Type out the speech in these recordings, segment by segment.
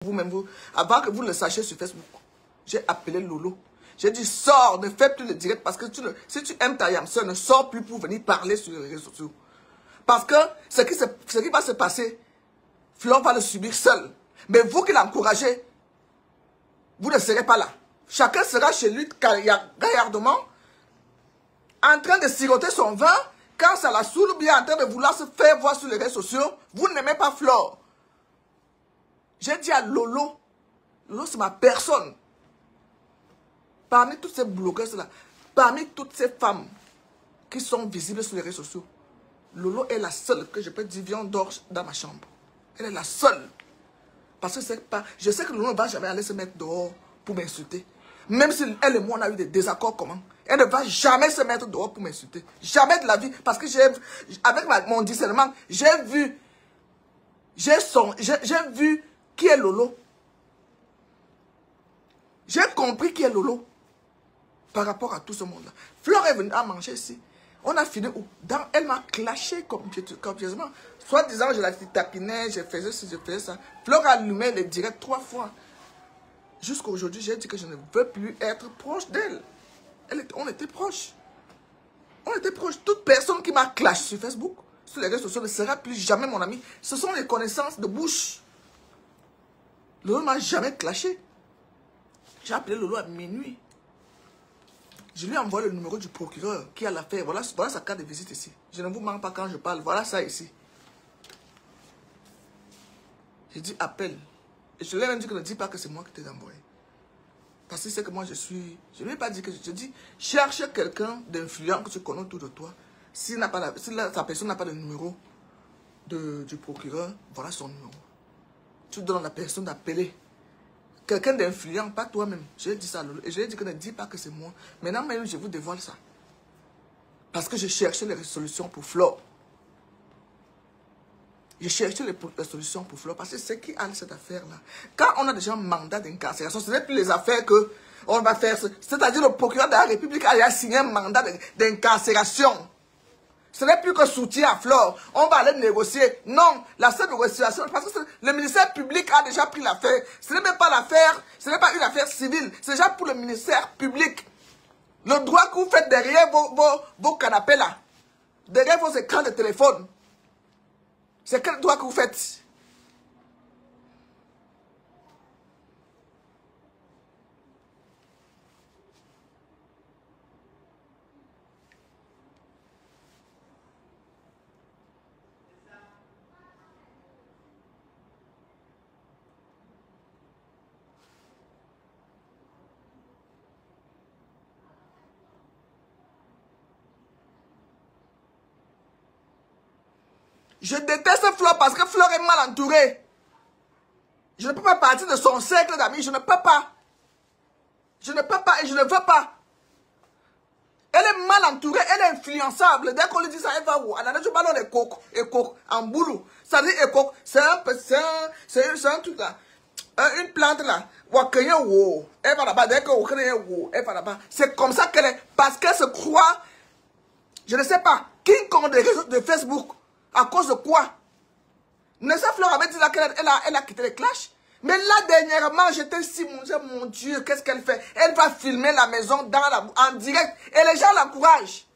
vous-même, avant que vous le sachiez sur Facebook, j'ai appelé Lolo. J'ai dit, sors, ne fais plus le direct parce que si tu aimes ta yamseur, ne sors plus pour venir parler sur les réseaux sociaux. Parce que ce qui va se passer, Flore va le subir seul. Mais vous qui l'encouragez, vous ne serez pas là. Chacun sera chez lui gaillardement, en train de siroter son vin, quand ça la saoule, ou bien en train de vouloir se faire voir sur les réseaux sociaux. Vous n'aimez pas Flore. J'ai dit à Lolo, Lolo c'est ma personne. Parmi toutes ces blogueuses-là, parmi toutes ces femmes qui sont visibles sur les réseaux sociaux, Lolo est la seule que je peux dire, viens, on dort dans ma chambre. Elle est la seule. Parce que je sais que Lolo ne va jamais aller se mettre dehors pour m'insulter. Même si elle et moi, on a eu des désaccords communs. Elle ne va jamais se mettre dehors pour m'insulter. Jamais de la vie. Parce que avec mon discernement, j'ai vu qui est Lolo. J'ai compris qui est Lolo. Par rapport à tout ce monde-là. Flore est venue à manger ici. On a fini où? Elle m'a clashé copieusement. Soit disant, je la tapinais, je faisais ci, je faisais ça. Flore a allumé les directs 3 fois. Jusqu'à aujourd'hui, j'ai dit que je ne veux plus être proche d'elle. On était proches. On était proches. Toute personne qui m'a clashé sur Facebook, sur les réseaux sociaux, ne sera plus jamais mon ami. Ce sont les connaissances de bouche. Lolo ne m'a jamais clashé. J'ai appelé Lolo à minuit. Je lui ai envoyé le numéro du procureur qui a l'affaire. Voilà sa carte de visite ici. Je ne vous mens pas quand je parle. Voilà ça ici. J'ai dit appelle. Et je lui ai même dit que ne dis pas que c'est moi qui t'ai envoyé. Parce que c'est que moi je suis... Je ne lui ai pas dit que je te dis, cherche quelqu'un d'influent que tu connais autour de toi. Si sa personne n'a pas de numéro du procureur, voilà son numéro. Tu donnes à la personne d'appeler. Quelqu'un d'influent, pas toi-même. Je lui ai dit ça à Lolo. Et je lui ai dit que ne dis pas que c'est moi. Maintenant même, je vous dévoile ça. Parce que je cherchais les solutions pour Flore. Je cherchais les solutions pour Flore. Parce que c'est qui a cette affaire-là. Quand on a déjà un mandat d'incarcération, ce n'est plus les affaires que on va faire. C'est-à-dire le procureur de la République a signé un mandat d'incarcération. Ce n'est plus que soutien à Flore. On va aller négocier. Non, la seule négociation, parce que le ministère public a déjà pris l'affaire. Ce n'est même pas l'affaire, ce n'est pas une affaire civile. C'est déjà pour le ministère public. Le droit que vous faites derrière vos canapés là, derrière vos écrans de téléphone, c'est quel droit que vous faites? Je déteste Flore parce que Flore est mal entourée. Je ne peux pas partir de son cercle d'amis. Je ne peux pas. Je ne peux pas et je ne veux pas. Elle est mal entourée, elle est influençable. Dès qu'on lui dit ça, elle va où? Elle a déjà ballon de coke, en boulot. Ça dit coke, c'est un truc là. Une plante là. Elle va là-bas. Dès elle va là-bas. C'est comme ça qu'elle est. Parce qu'elle se croit, je ne sais pas, King Kong des réseaux de Facebook. À cause de quoi? Nessa Flore avait dit là qu'elle a quitté les clashs. Mais là, dernièrement, j'étais si, mon Dieu, qu'est-ce qu'elle fait? Elle va filmer la maison en direct. Et les gens l'encouragent.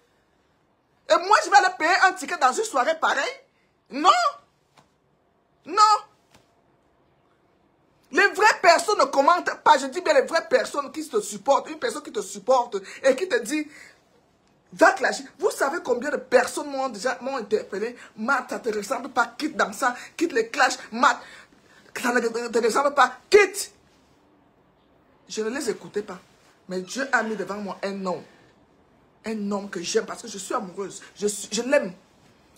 Et moi, je vais aller payer un ticket dans une soirée pareille? Non. Non. Les vraies personnes ne commentent pas. Je dis bien les vraies personnes qui te supportent. Une personne qui te supporte et qui te dit... Va clasher. Vous savez combien de personnes m'ont interpellé? Matt, ça ne te ressemble pas. Quitte dans ça. Quitte les clashs. Matt, ça ne te ressemble pas. Quitte. Je ne les écoutais pas. Mais Dieu a mis devant moi un homme. Un homme que j'aime parce que je suis amoureuse. Je l'aime.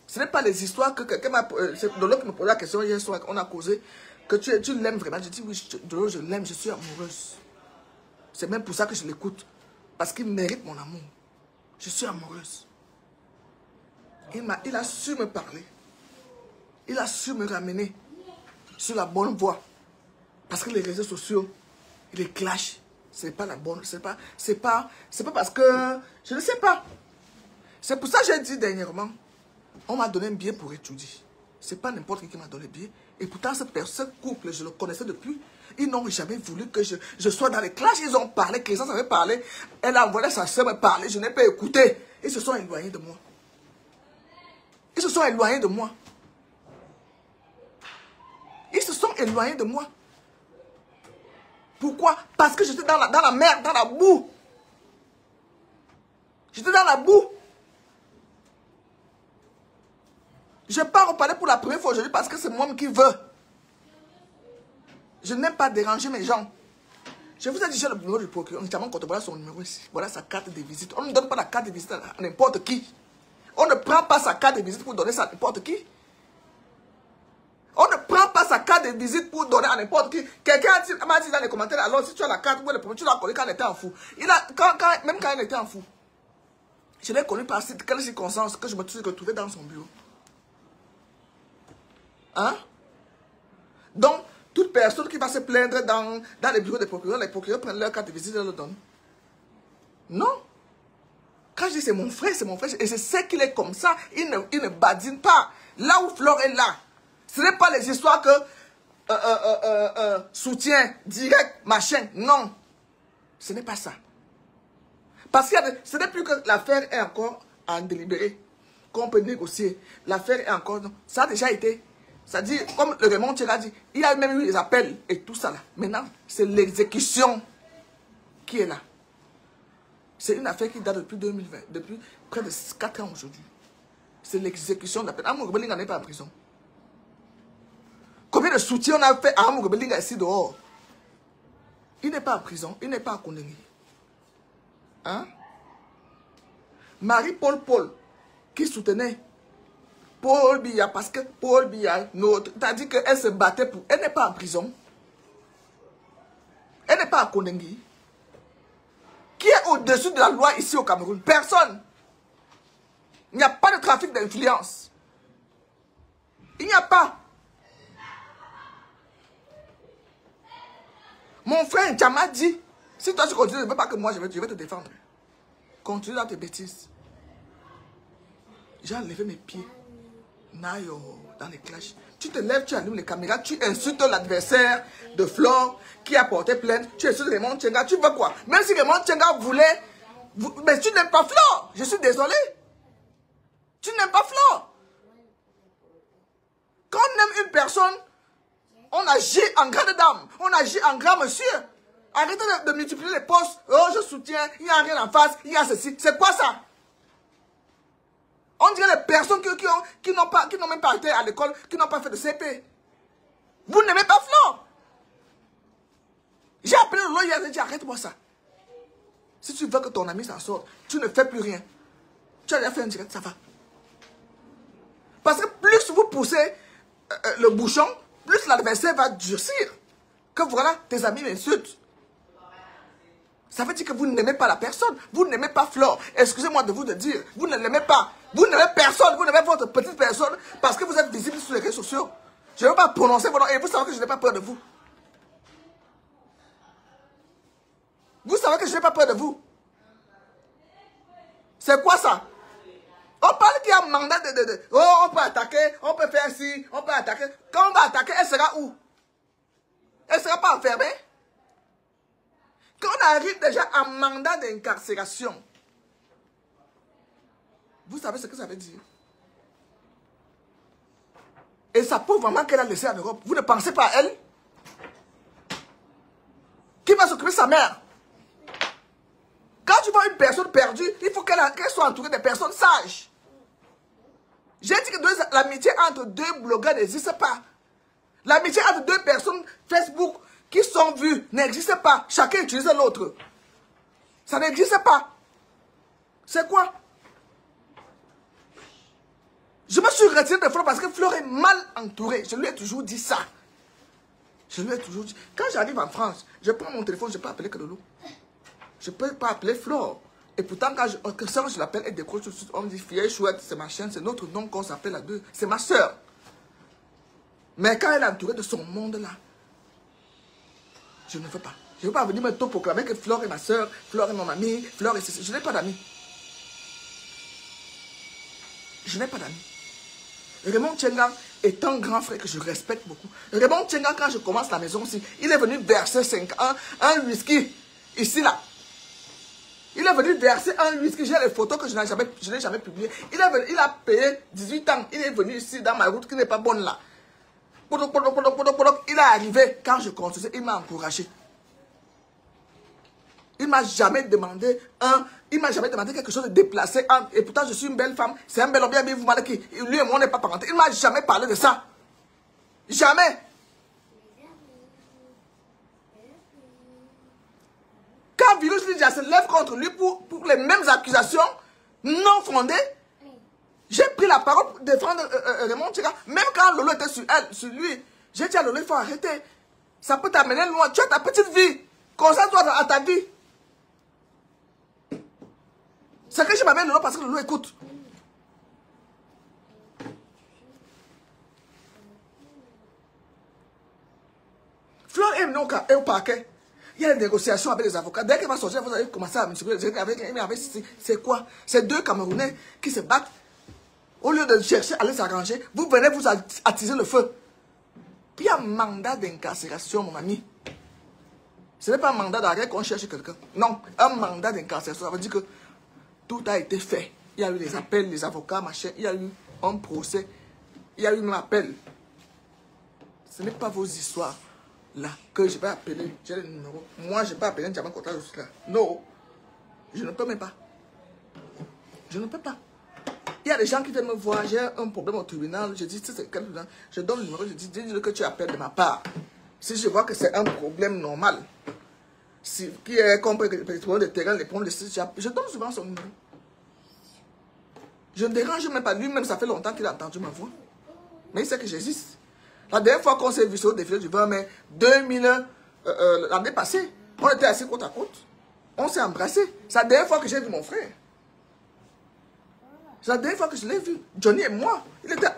Ce n'est pas les histoires que quelqu'un m'a... C'est Dolo qui me posait la question hier soir. On a causé. Que tu l'aimes vraiment. Je dis oui, Dolo, je l'aime. Je suis amoureuse. C'est même pour ça que je l'écoute. Parce qu'il mérite mon amour. Je suis amoureuse. Il a su me parler. Il a su me ramener sur la bonne voie. Parce que les réseaux sociaux, les clashs, c'est pas la bonne. C'est pas parce que... Je ne sais pas. C'est pour ça que j'ai dit dernièrement, on m'a donné un billet pour étudier. C'est pas n'importe qui m'a donné le billet. Et pourtant, ce couple, je le connaissais depuis. Ils n'ont jamais voulu que je sois dans les clashs. Ils ont parlé, que les gens avaient parlé. Elle a envoyé sa soeur me parler. Je n'ai pas écouté. Ils se sont éloignés de moi. Ils se sont éloignés de moi. Ils se sont éloignés de moi. Pourquoi? Parce que j'étais dans la merde, dans la boue. J'étais dans la boue. Je ne vais pas reparler pour la première fois aujourd'hui parce que c'est moi qui veux. Je n'aime pas déranger mes gens. Je vous ai dit, j'ai le numéro du procureur. Voilà son numéro ici. Voilà sa carte de visite. On ne donne pas la carte de visite à n'importe qui. On ne prend pas sa carte de visite pour donner ça à n'importe qui. On ne prend pas sa carte de visite pour donner à n'importe qui. Quelqu'un m'a dit dans les commentaires, alors si tu as la carte, tu l'as connu quand il était en fou. Même quand il était en fou. Je l'ai connu par quelles circonstances que je me suis retrouvé dans son bureau. Hein? Donc, toute personne qui va se plaindre dans les bureaux des procureurs, les procureurs prennent leur carte de visite et le donnent. Non. Quand je dis c'est mon frère, et je sais qu'il est comme ça, il ne badine pas. Là où Flore est là, ce n'est pas les histoires que soutien, direct, machin. Non. Ce n'est pas ça. Parce que ce n'est plus que l'affaire est encore en délibéré, qu'on peut négocier. L'affaire est encore... Ça a déjà été... C'est-à-dire, comme le Raymond Tchela dit, il y a même eu les appels et tout ça là. Maintenant, c'est l'exécution qui est là. C'est une affaire qui date depuis 2020, depuis près de 4 ans aujourd'hui. C'est l'exécution de la peine. Amour Belinga n'est pas en prison. Combien de soutien on a fait à Amour Belinga ici dehors? Il n'est pas en prison, il n'est pas à condamner. Hein? Marie-Paul qui soutenait Paul Biya, parce que Paul Biya, t'as dit qu'elle se battait pour... Elle n'est pas en prison. Elle n'est pas à Kondengi. Qui est au-dessus de la loi ici au Cameroun? Personne. Il n'y a pas de trafic d'influence. Il n'y a pas. Mon frère Djama dit, si toi tu continues, je ne veux pas que moi je vais te défendre. Continue dans tes bêtises. J'ai enlevé mes pieds. Nayo, dans les clashs. Tu te lèves, tu allumes les caméras, tu insultes l'adversaire de Flore qui a porté plainte, tu insultes Raymond Tchenga, tu veux quoi? Même si Raymond Tchenga voulait... Mais tu n'aimes pas Flore, je suis désolé. Tu n'aimes pas Flore. Quand on aime une personne, on agit en grande dame, on agit en grand monsieur. Arrêtez de multiplier les postes. Oh, je soutiens, il n'y a rien en face, il y a ceci. C'est quoi ça? On dirait les personnes qui n'ont même pas été à l'école, qui n'ont pas fait de CP. Vous n'aimez pas Flore. J'ai appelé le lawyer, j'ai dit arrête-moi ça. Si tu veux que ton ami s'en sorte, tu ne fais plus rien. Tu as déjà fait un direct, ça va. Parce que plus vous poussez le bouchon, plus l'adversaire va durcir. Que voilà, tes amis m'insultent. Ça veut dire que vous n'aimez pas la personne. Vous n'aimez pas Flore. Excusez-moi de vous de dire. Vous ne l'aimez pas. Vous n'aimez personne. Vous n'aimez votre petite personne parce que vous êtes visible sur les réseaux sociaux. Je ne veux pas prononcer vos noms. Et vous savez que je n'ai pas peur de vous. Vous savez que je n'ai pas peur de vous. C'est quoi ça? On parle qu'il y a un mandat de... Oh, on peut attaquer. On peut faire ci. On peut attaquer. Quand on va attaquer, elle sera où? Elle ne sera pas enfermée? Quand on arrive déjà en mandat d'incarcération, vous savez ce que ça veut dire? Et ça prouve vraiment qu'elle a laissé en Europe. Vous ne pensez pas à elle? Qui va s'occuper de sa mère? Quand tu vois une personne perdue, il faut qu'elle soit entourée de personnes sages. J'ai dit que l'amitié entre deux blogueurs n'existe pas. L'amitié entre deux personnes Facebook qui sont vues n'existe pas. Chacun utilise l'autre. Ça n'existe pas. C'est quoi? Je me suis retiré de Flore parce que Flore est mal entourée. Je lui ai toujours dit ça. Je lui ai toujours dit. Quand j'arrive en France, je prends mon téléphone, je peux appeler Kadolo. Je ne peux pas appeler Flore. Et pourtant, quand je l'appelle, elle décroche tout de suite. On me dit, fille chouette, c'est ma chaîne, c'est notre nom qu'on s'appelle à deux. C'est ma soeur. Mais quand elle est entourée de son monde-là, je ne veux pas. Je ne veux pas venir me proclamer que Flore est ma soeur, Flore est mon amie, Flore est ceci. Je n'ai pas d'amis. Je n'ai pas d'amis. Raymond Tchenga, est un grand frère que je respecte beaucoup. Raymond Tchenga, quand je commence la maison aussi, il est venu verser un whisky, ici, là. Il est venu verser un whisky. J'ai les photos que je n'ai jamais publiées. Il a payé 18 ans. Il est venu ici dans ma route qui n'est pas bonne là. Il est arrivé quand je construisais. Il m'a encouragé. Il m'a jamais demandé quelque chose de déplacé. Et pourtant, je suis une belle femme. C'est un bel homme. Bien, vous m'avez dit, lui et moi, on n'est pas parentés. Il ne m'a jamais parlé de ça. Jamais. Quand Virus Lydia se lève contre lui pour les mêmes accusations non fondées, j'ai pris la parole pour défendre Raymond Tchenga. Même quand Lolo était sur lui, j'ai dit à Lolo, il faut arrêter. Ça peut t'amener loin. Tu as ta petite vie. Concentre-toi à ta vie. C'est que je m'amène Lolo parce que Lolo écoute. Fleur est au parquet. Il y a des négociations avec les avocats. Dès qu'elle va sortir, vous allez commencer à me suivre. C'est quoi? C'est deux Camerounais qui se battent. Au lieu de chercher à les arranger, vous venez vous attiser le feu. Il y a un mandat d'incarcération, mon ami. Ce n'est pas un mandat d'arrêt qu'on cherche quelqu'un. Non, un mandat d'incarcération. Ça veut dire que tout a été fait. Il y a eu les appels, les avocats, machin. Il y a eu un procès. Il y a eu un appel. Ce n'est pas vos histoires là que je vais appeler. J'ai le numéro. Moi, je ne vais pas appeler un diamant contre là. Non. Je ne peux même pas. Je ne peux pas. Il y a des gens qui viennent me voir, j'ai un problème au tribunal, je dis, c'est quel tribunal? Je donne le numéro, je dis, dis-le que tu appelles de ma part. Si je vois que c'est un problème normal, qui est compris que les problèmes de terrain, les problèmes de site, je donne souvent son numéro. Je ne dérange même pas, lui-même, ça fait longtemps qu'il a entendu ma voix. Mais il sait que j'existe. La dernière fois qu'on s'est vu sur le défilé du 20 mai 2000, l'année passée, on était assis côte à côte. On s'est embrassés. C'est la dernière fois que j'ai vu mon frère. C'est la dernière fois que je l'ai vu. Johnny et moi,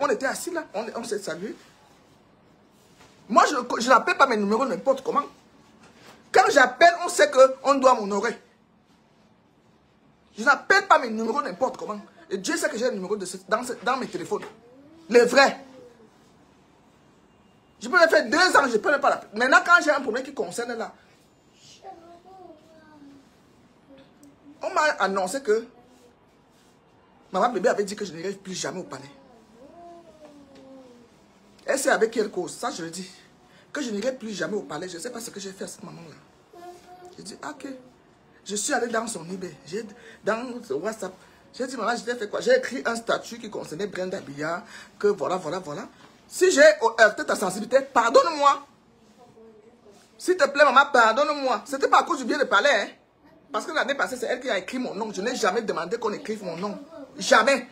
on était assis là, on s'est salué. Moi, je n'appelle pas mes numéros n'importe comment. Quand j'appelle, on sait qu'on doit m'honorer. Je n'appelle pas mes numéros n'importe comment. Et Dieu sait que j'ai le numéro dans mes téléphones. Les vrais. Je peux le faire 2 ans, je ne peux pas l'appeler. Maintenant, quand j'ai un problème qui concerne là, on m'a annoncé que maman bébé avait dit que je n'irai plus jamais au palais. Elle sait avec quelle cause, ça je le dis. Que je n'irai plus jamais au palais, je ne sais pas ce que j'ai fait à cette maman-là. J'ai dit, ok. Je suis allé dans son eBay, dans WhatsApp. J'ai dit, maman, je t'ai fait quoi? J'ai écrit un statut qui concernait Brenda Billard, que voilà. Si j'ai heurté ta sensibilité, pardonne-moi. S'il te plaît, maman, pardonne-moi. Ce n'était pas à cause du bien de palais, hein. Parce que l'année passée, c'est elle qui a écrit mon nom. Je n'ai jamais demandé qu'on écrive mon nom. Jamais.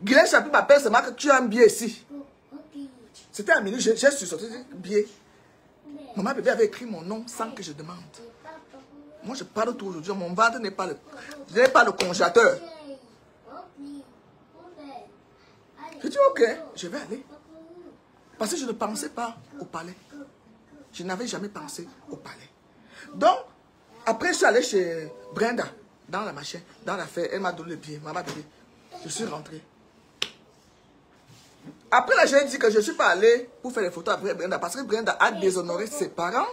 Guylaine Chapuis m'appelle seulement que tu as un billet ici. C'était à minuit, j'ai sorti un billet. Maman bébé avait écrit mon nom sans que je demande. Moi, je parle tout aujourd'hui. Mon ventre n'est pas le congélateur. Je dis, ok, je vais aller. Parce que je ne pensais pas au palais. Je n'avais jamais pensé au palais. Donc, après, je suis allé chez Brenda, dans la machine, dans l'affaire. Elle m'a donné le billet, maman bébé. Je suis rentré. Après, là, j'ai dit que je ne suis pas allé pour faire les photos avec Brenda, parce que Brenda a déshonoré ses parents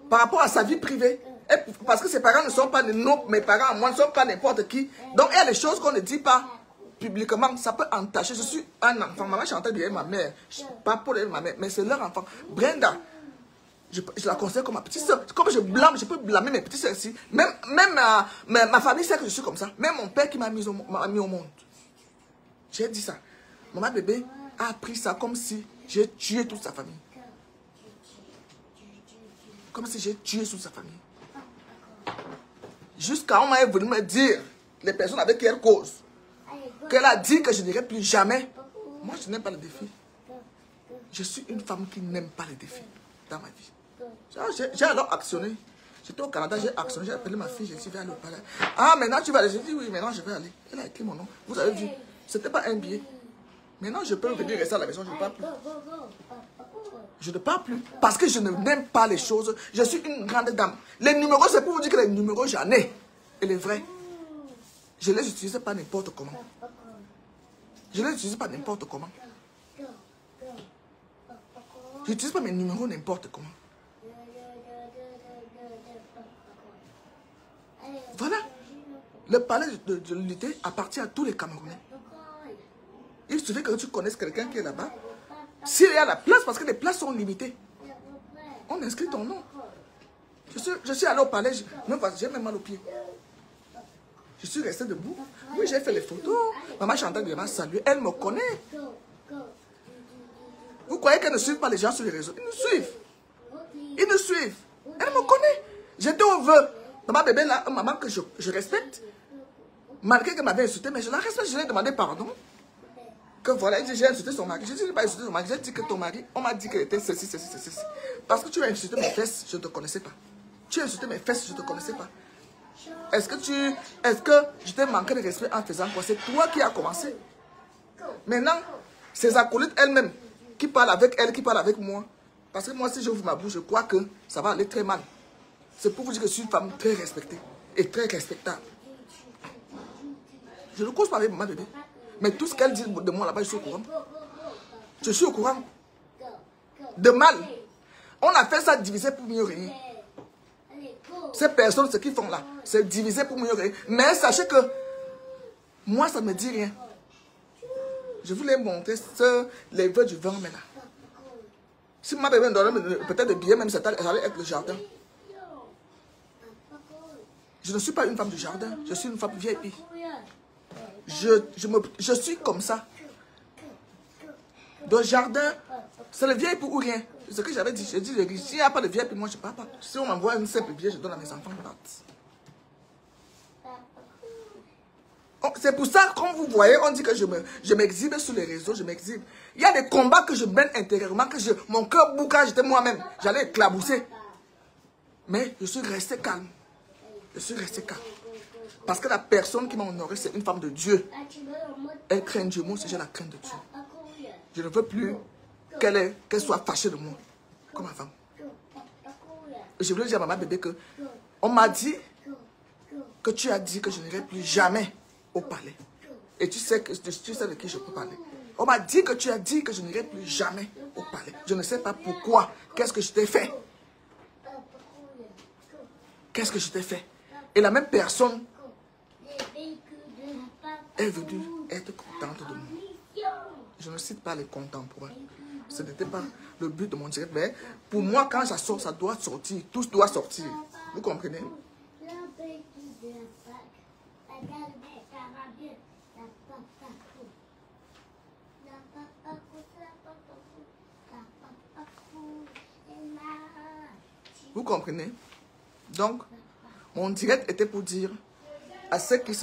par rapport à sa vie privée. Et parce que ses parents ne sont pas mes parents, moi ne sont pas n'importe qui. Donc, il y a des choses qu'on ne dit pas publiquement. Ça peut entacher. Je suis un enfant. Maman chantait derrière ma mère. Pas pour ma mère, mais c'est leur enfant. Brenda, je la considère comme ma petite soeur. Comme je peux blâmer mes petites soeurs ici. Même ma famille sait que je suis comme ça. Même mon père qui m'a mis au monde. J'ai dit ça. Maman bébé a appris ça comme si j'ai tué toute sa famille. Comme si j'ai tué toute sa famille. Jusqu'à un moment, elle est venue me dire, les personnes avec qui elle cause, qu'elle a dit que je n'irai plus jamais. Moi, je n'aime pas le défi. Je suis une femme qui n'aime pas les défis dans ma vie. J'ai alors actionné. J'étais au Canada, j'ai actionné, j'ai appelé ma fille, j'ai dit, je vais aller au palais. Ah, maintenant tu vas aller. J'ai dit, oui, maintenant je vais aller. Elle a écrit mon nom. Vous avez vu, ce n'était pas un billet. Maintenant, je peux venir rester à la maison, je ne parle plus. Je ne parle plus. Parce que je n'aime pas les choses. Je suis une grande dame. Les numéros, c'est pour vous dire que les numéros, j'en ai. Et les vrais. Je ne les utilise pas n'importe comment. Je ne les utilise pas n'importe comment. Je n'utilise pas mes numéros n'importe comment. Voilà. Le palais de l'unité appartient à tous les Camerounais. Il suffit que tu connaisses quelqu'un qui est là-bas. S'il y a la place, parce que les places sont limitées, on inscrit ton nom. Je suis allé au palais, j'ai même mal aux pieds. Je suis resté debout. Oui, j'ai fait les photos. Maman Chantal m'a salué. Elle me connaît. Vous croyez qu'elle ne suit pas les gens sur les réseaux? Ils nous suivent. Ils nous suivent. Elle me connaît. J'étais au vœu. Maman bébé là, maman que je respecte. Malgré qu'elle m'avait insulté, mais je la respecte. Je lui ai demandé pardon. Que voilà, j'ai insulté son mari. Je dis, je n'ai pas insulté son mari. J'ai dit que ton mari, on m'a dit qu'elle était ceci. Parce que tu as insulté mes fesses, je ne te connaissais pas. Tu as insulté mes fesses, je ne te connaissais pas. Est-ce que je t'ai manqué de respect en faisant quoi? C'est toi qui as commencé. Maintenant, ces acolytes elles-mêmes, qui parlent avec elle, qui parlent avec moi. Parce que moi, si j'ouvre ma bouche, je crois que ça va aller très mal. C'est pour vous dire que je suis une femme très respectée et très respectable. Je ne cause pas avec ma bébé. Mais tout ce qu'elle dit de moi là-bas, je suis au courant. Je suis au courant. De mal. On a fait ça diviser pour mieux régner. Ces personnes, ce qu'ils font là, c'est diviser pour mieux régner. Mais sachez que moi, ça ne me dit rien. Je voulais montrer les vœux du vent maintenant. Si ma bébé me donnait peut-être des billets, même ça allait être le jardin. Je ne suis pas une femme du jardin, je suis une femme VIP. Je suis comme ça. Dans le jardin, c'est le VIP ou rien. C'est ce que j'avais dit. J'ai dit, s'il n'y a pas de VIP, moi je ne pars pas. Si on m'envoie un simple billet, je donne à mes enfants. C'est pour ça, comme vous voyez, on dit que je m'exhibe sur les réseaux, je m'exhibe. Il y a des combats que je mène intérieurement, que mon cœur boucage, j'étais moi-même. J'allais éclabousser. Mais je suis resté calme. Je suis resté calme. Parce que la personne qui m'a honoré, c'est une femme de Dieu. Elle craint Dieu, moi aussi j'ai la crainte de Dieu. Je ne veux plus qu'elle soit fâchée de moi, comme avant. Je voulais dire à maman bébé que on m'a dit que tu as dit que je n'irai plus jamais au palais. Et tu sais de qui je peux parler. On m'a dit que tu as dit que je n'irai plus jamais au palais. Je ne sais pas pourquoi. Qu'est-ce que je t'ai fait? Qu'est-ce que je t'ai fait? Et la même personne est venue être contente de moi. Je ne cite pas les contemporains. Ce n'était pas le but de mon direct. Mais pour moi, quand ça sort, ça doit sortir. Tout doit sortir. Vous comprenez? Vous comprenez? Donc, mon direct était pour dire à ceux qui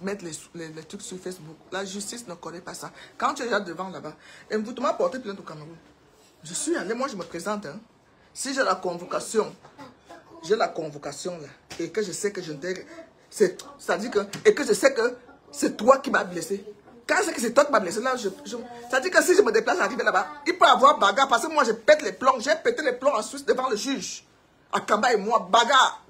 mettent les trucs sur Facebook, la justice ne connaît pas ça. Quand tu es là devant là-bas, et vous m'avez porté plainte au Cameroun. Je suis allé, moi je me présente. Hein. Si j'ai la convocation là, et que je sais que je t'ai... C'est-à-dire que... Et que je sais que c'est toi qui m'as blessé. Quand c'est que c'est toi qui m'as blessé, là, c'est-à-dire que si je me déplace, j'arrive là-bas, il peut y avoir bagarre, parce que moi je pète les plombs. J'ai pété les plombs en Suisse devant le juge. À Kamba et moi, bagarre.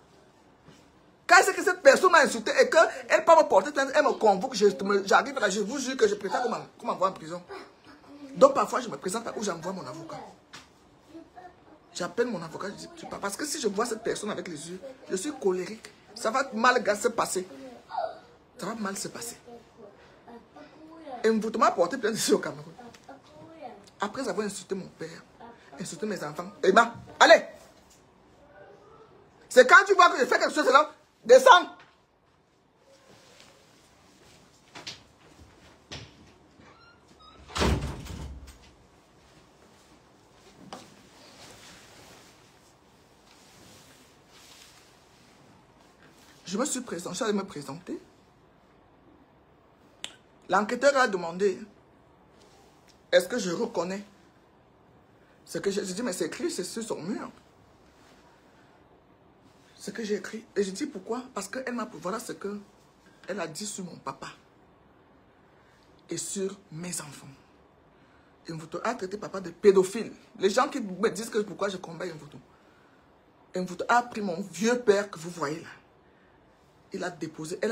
Quand c'est que cette personne m'a insulté et qu'elle peut me porter plainte, elle me convoque, j'arrive là, je vous jure que je préfère qu'on m'envoie en prison. Donc parfois je me présente où j'envoie mon avocat. J'appelle mon avocat, je dis pas. Parce que si je vois cette personne avec les yeux, je suis colérique. Ça va mal se passer. Ça va mal se passer. Et vous m'a porté plainte ici au Cameroun. Après avoir insulté mon père, insulté mes enfants. Emma, allez! C'est quand tu vois que je fais quelque chose là, descends! Je me suis présenté, j'allais me présenter. L'enquêteur a demandé, est-ce que je reconnais ce que j'ai dit, mais c'est écrit, c'est sur son mur. Ce que j'ai écrit. Et je dis pourquoi? Parce qu'elle m'a... Voilà ce qu'elle a dit sur mon papa. Et sur mes enfants. Mvuto a traité papa de pédophile. Les gens qui me disent que pourquoi je combats Mvuto. Mvuto a pris mon vieux père que vous voyez là. Elle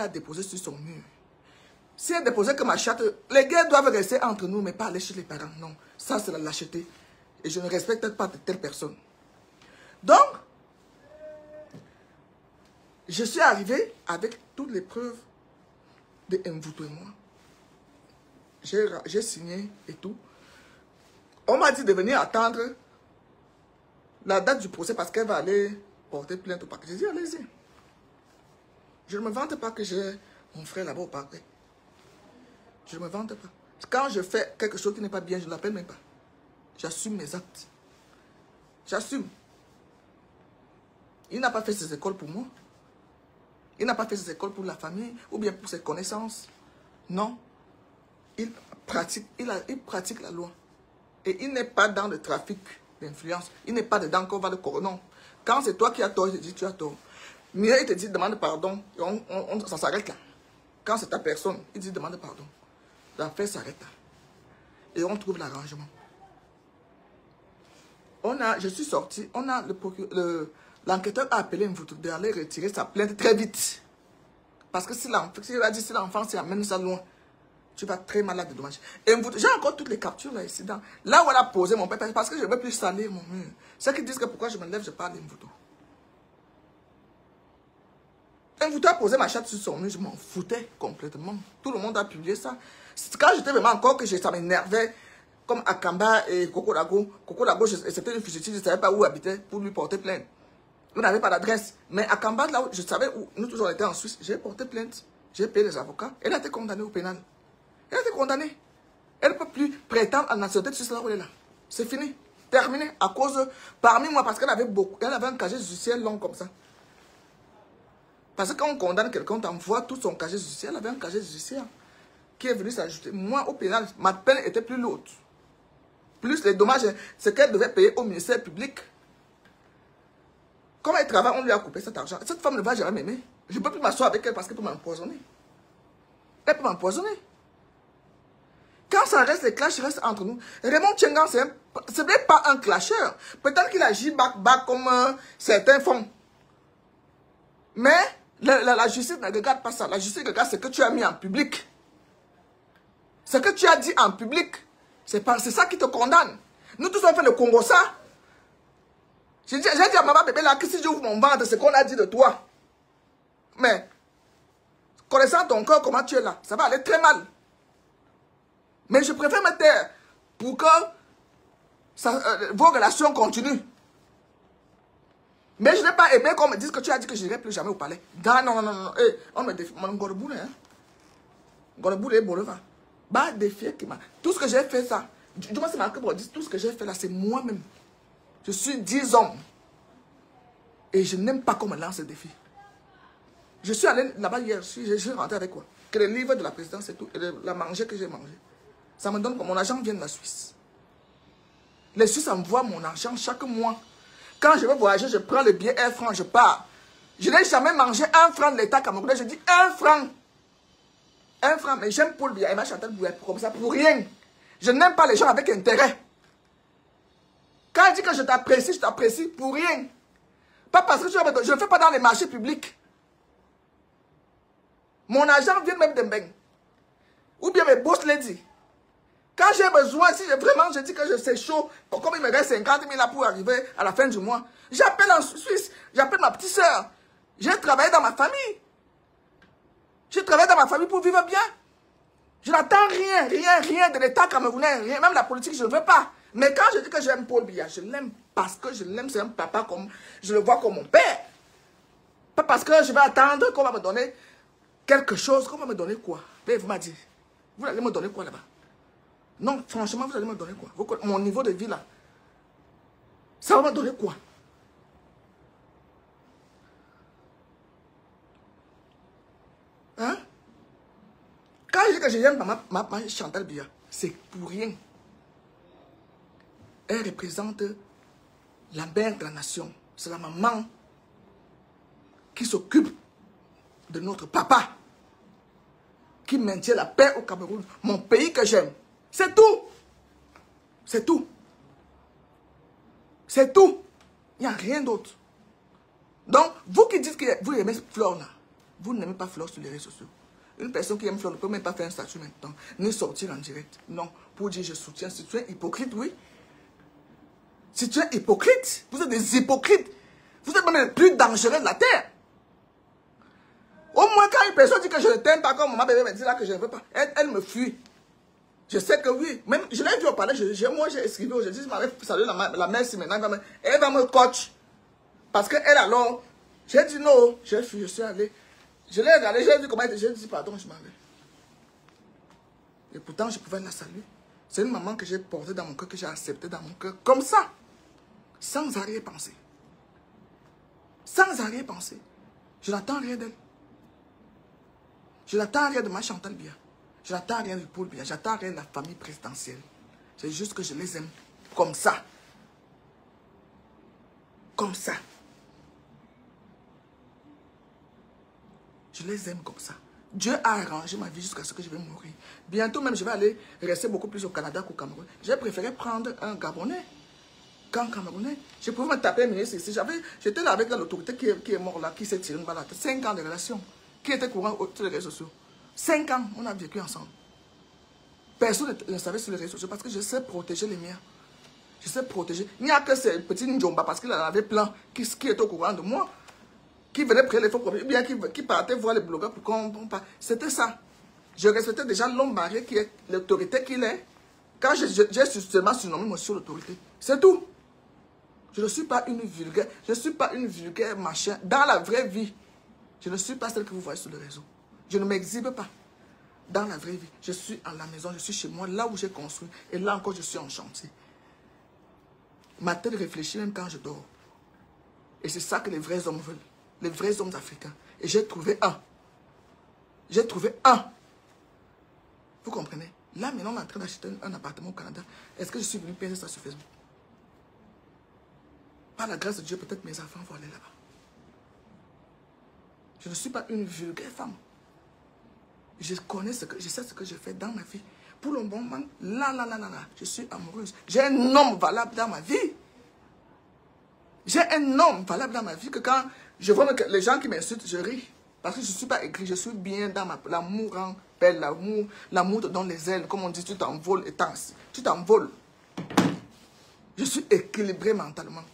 a déposé sur son mur. Si elle déposait que ma chatte, les gars doivent rester entre nous, mais pas aller chez les parents. Non, ça c'est la lâcheté. Et je ne respecte pas de telle personne. Donc, je suis arrivé avec toutes les preuves de Mvuto et moi. J'ai signé et tout. On m'a dit de venir attendre la date du procès parce qu'elle va aller porter plainte au parquet. J'ai dit, allez-y. Je ne me vante pas que j'ai mon frère là-bas au parquet. Je ne me vante pas. Quand je fais quelque chose qui n'est pas bien, je ne l'appelle même pas. J'assume mes actes. J'assume. Il n'a pas fait ses écoles pour moi. Il n'a pas fait ses écoles pour la famille ou bien pour ses connaissances. Non. Il pratique la loi. Et il n'est pas dans le trafic d'influence. Il n'est pas dedans qu'on va le corrompre. Non. Quand c'est toi qui as tort, il te dit tu as tort. Mieux, il te dit demande pardon. Ça s'arrête là. Quand c'est ta personne, il dit demande pardon. L'affaire s'arrête là. Et on trouve l'arrangement. Je suis sorti, l'enquêteur a appelé Mvuto d'aller retirer sa plainte très vite. Parce que s'il a dit si l'enfant amène ça loin, tu vas très malade de dommages. Et j'ai encore toutes les captures là ici. Là où elle a posé mon père, parce que je ne veux plus salir mon mur. Ceux qui disent que pourquoi je me lève, je parle d'Mvuto. Mvuto a posé ma chatte sur son mur, je m'en foutais complètement. Tout le monde a publié ça. Quand j'étais vraiment encore que ça m'énervait, comme Akamba et Coco Lago. Coco Lago, c'était une fugitive, je ne savais pas où habitait pour lui porter plainte. On n'avait pas d'adresse. Mais Akamba, là où je savais où nous tous on était en Suisse, j'ai porté plainte. J'ai payé les avocats. Elle a été condamnée au pénal. Elle a été condamnée. Elle ne peut plus prétendre à la nationalité suisse là où elle est là. C'est fini. Terminé. À cause, parmi moi, parce qu'elle avait un casier judiciaire long comme ça. Parce que quand on condamne quelqu'un, on t'envoie tout son casier judiciaire. Elle avait un casier judiciaire qui est venu s'ajouter. Moi, au pénal, ma peine était plus lourde. Plus les dommages, ce qu'elle devait payer au ministère public. Comme elle travaille, on lui a coupé cet argent. Cette femme ne va jamais m'aimer. Je ne peux plus m'asseoir avec elle parce qu'elle peut m'empoisonner. Elle peut m'empoisonner. Quand ça reste, les clashs restent entre nous. Raymond Tchengan, ce n'est pas un clasheur. Peut-être qu'il agit back comme certains font. Mais la justice ne regarde pas ça. La justice regarde ce que tu as mis en public. Ce que tu as dit en public. C'est ça qui te condamne. Nous tous on fait le Congo ça. J'ai dit à maman bébé là que si j'ouvre mon ventre, c'est qu'on a dit de toi. Mais, connaissant ton corps, comment tu es là, ça va aller très mal. Mais je préfère me taire pour que vos relations continuent. Mais je n'ai pas aimé qu'on me dise que tu as dit que je n'irai plus jamais au palais. Non. Hey, on me défie. Mon gorboule, hein. Gorboule et Boleva. Bah, défier qui m'a. Tout ce que j'ai fait, ça. Du moins, c'est marqué pour dire, tout ce que j'ai fait là, c'est moi-même. Je suis 10 hommes. Et je n'aime pas qu'on me lance ce défi. Je suis allé là-bas hier, je suis rentré avec quoi? Que le livre de la présidence et tout, et la manger que j'ai mangé. Ça me donne que mon argent vient de la Suisse. Les Suisses envoient mon argent chaque mois. Quand je veux voyager, je prends le billet 1 franc, je pars. Je n'ai jamais mangé 1 franc de l'État camerounais. Je dis 1 franc. 1 franc, mais j'aime Paul Biya et ma Chantal Bouya comme ça, pour rien. Je n'aime pas les gens avec intérêt. Quand je dis que je t'apprécie pour rien. Pas parce que je ne fais pas dans les marchés publics. Mon argent vient même de Mbeng. Ou bien mes boss lady. Quand j'ai besoin, si vraiment je dis que c'est chaud, comme il me reste 50 000 là pour arriver à la fin du mois, j'appelle en Suisse, j'appelle ma petite soeur. J'ai travaillé dans ma famille. J'ai travaillé dans ma famille pour vivre bien. Je n'attends rien de l'État camerounais, rien, même la politique, je ne veux pas. Mais quand je dis que j'aime Paul Biya, je l'aime parce que je l'aime, c'est un papa comme, je le vois comme mon père. Pas parce que je vais attendre qu'on va me donner quelque chose, qu'on va me donner quoi. Mais vous m'avez dit, vous allez me donner quoi là-bas? Non, franchement, vous allez me donner quoi? Mon niveau de vie là, ça va me donner quoi? Hein? Quand je dis que j'aime ma Chantal Biya, c'est pour rien. Elle représente la mère de la nation. C'est la maman qui s'occupe de notre papa, qui maintient la paix au Cameroun, mon pays que j'aime. C'est tout. C'est tout. C'est tout. Il n'y a rien d'autre. Donc, vous qui dites que vous aimez Flore là, vous n'aimez pas Flore sur les réseaux sociaux. Une personne qui aime Flore ne peut même pas faire un statut maintenant, ni sortir en direct. Non, pour dire je soutiens, c'est hypocrite, oui. Si tu es hypocrite, vous êtes des hypocrites. Vous êtes même les plus dangereux de la terre. Au moins, quand une personne dit que je ne t'aime pas, comme ma bébé me dit là que je ne veux pas, elle me fuit. Je sais que oui. Même, je l'ai vu au palais, moi j'ai escrivé aujourd'hui, je m'avais salué la mère si maintenant, elle va me coach. Parce qu'elle alors, j'ai dit non, j'ai fui, je suis allé. Je l'ai regardé, j'ai vu comment elle était, j'ai dit pardon, je m'en vais. Et pourtant, je pouvais la saluer. C'est une maman que j'ai portée dans mon cœur, que j'ai acceptée dans mon cœur, comme ça. Sans arrière-pensée. Sans arrière-pensée. Je n'attends rien d'elle. Je n'attends rien de ma Chantal Bia. Je n'attends rien de Paul Bia. J'attends rien de la famille présidentielle. C'est juste que je les aime comme ça. Comme ça. Je les aime comme ça. Dieu a arrangé ma vie jusqu'à ce que je vais mourir. Bientôt même, je vais aller rester beaucoup plus au Canada qu'au Cameroun. J'ai préféré prendre un Gabonais qu'un Camerounais. Je pouvais me taper un ministre ici. J'étais là avec l'autorité qui est mort là, qui s'est tiré une balle à la tête. 5 ans de relation. Qui était courant sur les réseaux sociaux. 5 ans, on a vécu ensemble. Personne ne savait sur les réseaux sociaux parce que je sais protéger les miens. Je sais protéger. Il n'y a que ces petits Njomba parce qu'il en avait plein qui étaient au courant de moi. Qui venaient prendre les faux problèmes, ou bien qui partaient voir les blogueurs pour qu'on parle. C'était ça. Je respectais déjà l'homme marié qui est l'autorité qu'il est. Quand j'ai seulement surnommé monsieur l'autorité. C'est tout. Je ne suis pas une vulgaire. Je ne suis pas une vulgaire machin. Dans la vraie vie, je ne suis pas celle que vous voyez sur le réseau. Je ne m'exhibe pas. Dans la vraie vie, je suis à la maison, je suis chez moi, là où j'ai construit. Et là encore, je suis en chantier. Ma tête réfléchit même quand je dors. Et c'est ça que les vrais hommes veulent. Les vrais hommes africains. Et j'ai trouvé un. J'ai trouvé un. Vous comprenez? Là, maintenant, on est en train d'acheter un appartement au Canada. Est-ce que je suis venu payer ça sur Facebook? Par la grâce de Dieu, peut-être mes enfants vont aller là-bas. Je ne suis pas une vulgaire femme. Je connais ce que, je sais ce que je fais dans ma vie. Pour le moment, là, je suis amoureuse. J'ai un homme valable dans ma vie. J'ai un homme valable dans ma vie que quand je vois que les gens qui m'insultent, je ris. Parce que je ne suis pas écrit, je suis bien dans l'amour en paix, l'amour te donne les ailes. Comme on dit, tu t'envoles et tu t'envoles. Je suis équilibré mentalement.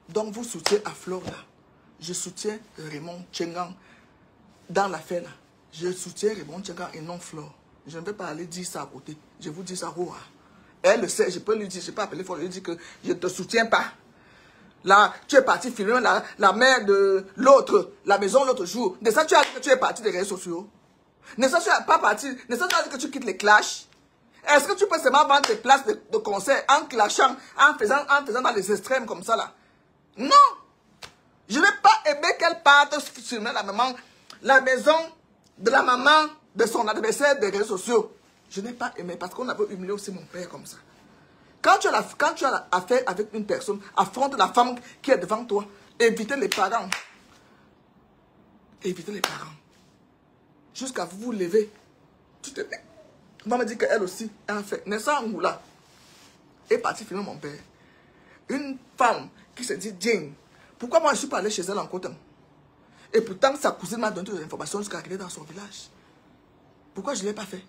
Donc vous soutiez à Flore là. Je soutiens Raymond Tchengang dans l'affaire là. Je soutiens Raymond Tchengang et non Flore. Je ne vais pas aller dire ça à côté. Je vous dis ça, Roa. Elle le sait, je peux lui dire, je peux appeler Flore, lui dire que je ne te soutiens pas. Là, tu es parti filmer la mère de l'autre, la maison l'autre jour. De ça, tu as dit que tu es parti des réseaux sociaux. De ça, tu n'es pas parti. De ça, tu as dit que tu quittes les clashs. Est-ce que tu peux seulement vendre tes places de concert en clashant, en faisant dans les extrêmes comme ça là? Non! Je n'ai pas aimé qu'elle parte sur la maison de la maman de son adversaire des réseaux sociaux. Je n'ai pas aimé parce qu'on avait humilié aussi mon père comme ça. Quand tu as affaire avec une personne, affronte la femme qui est devant toi. Évitez les parents. Évitez les parents. Jusqu'à vous lever. Tu te mets. On va me dire qu'elle aussi a fait. Nessa Angoula est partie filmer mon père. Une femme qui se dit Jane. Pourquoi moi je ne suis pas allé chez elle en Coton? Et pourtant sa cousine m'a donné toutes les informations jusqu'à qu'elle est dans son village. Pourquoi je ne l'ai pas fait?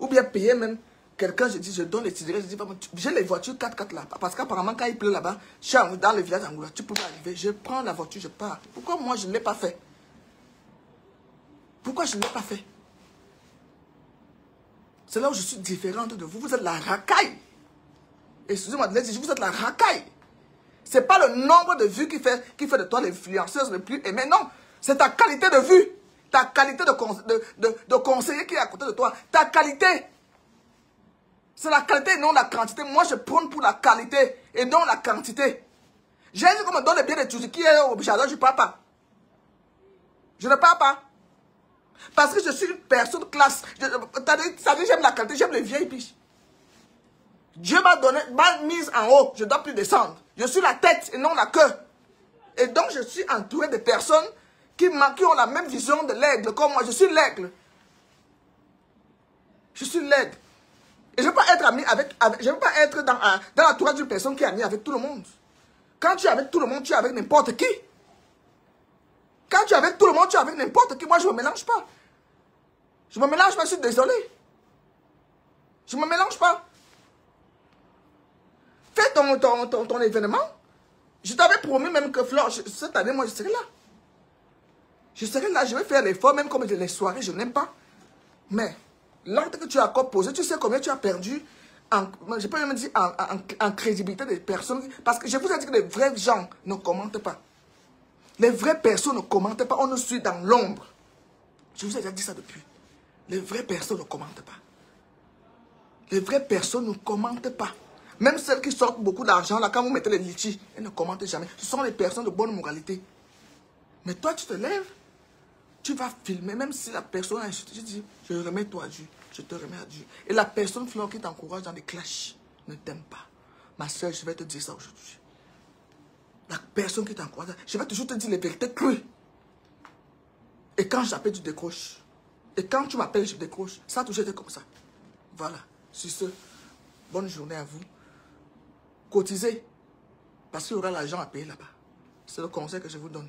Ou bien payer même. Quelqu'un, je dis, je donne les titres, je dis, j'ai les voitures 4x4 là. Parce qu'apparemment, quand il pleut là-bas, je suis dans le village d'Angoula, tu peux pas arriver. Je prends la voiture, je pars. Pourquoi moi, je ne l'ai pas fait? Pourquoi je ne l'ai pas fait? C'est là où je suis différente de vous. Vous êtes la racaille. Excusez-moi de le dire, vous êtes la racaille. Ce n'est pas le nombre de vues qui fait de toi l'influenceuse le plus aimé. Non, c'est ta qualité de vue. Ta qualité de conseiller qui est à côté de toi. Ta qualité. C'est la qualité et non la quantité. Moi, je prône pour la qualité et non la quantité. J'ai dit qu'on me donne les biens d'études qui est au jardin, je ne parle pas. Je ne parle pas. Parce que je suis une personne classe. Ça dit j'aime la qualité, j'aime les vieilles piches. Dieu m'a mise en haut, je ne dois plus descendre. Je suis la tête et non la queue. Et donc, je suis entouré de personnes qui ont la même vision de l'aigle comme moi. Je suis l'aigle. Je suis l'aigle. Et je ne veux pas être ami je veux pas être dans l'entourage d'une personne qui est amie avec tout le monde. Quand tu es avec tout le monde, tu es avec n'importe qui. Quand tu es avec tout le monde, tu es avec n'importe qui. Moi, je ne me mélange pas. Je me mélange pas, je suis désolé. Je ne me mélange pas. fais ton événement. Je t'avais promis même que Flore, cette année, moi, je serai là. Je serai là, je vais faire l'effort, même comme les soirées, je n'aime pas. Mais, l'acte que tu as encore posé, tu sais combien tu as perdu, je peux même dire en crédibilité des personnes. Parce que je vous ai dit que les vrais gens ne commentent pas. Les vraies personnes ne commentent pas, on nous suit dans l'ombre. Je vous ai déjà dit ça depuis. Les vraies personnes ne commentent pas. Les vraies personnes ne commentent pas. Même celles qui sortent beaucoup d'argent, là, quand vous mettez les litchis, elles ne commentent jamais. Ce sont les personnes de bonne moralité. Mais toi, tu te lèves, tu vas filmer, même si la personne a insulté, je dis, je remets toi à Dieu, je te remets à Dieu. Et la personne, Flore, qui t'encourage dans des clashs, ne t'aime pas. Ma soeur, je vais te dire ça aujourd'hui. La personne qui t'encourage, je vais toujours te dire les vérités crues. Et quand j'appelle, tu décroches. Et quand tu m'appelles, je décroche. Ça a toujours été comme ça. Voilà. Sur ce, bonne journée à vous. Cotisez. Parce qu'il y aura l'argent à payer là-bas. C'est le conseil que je vous donne.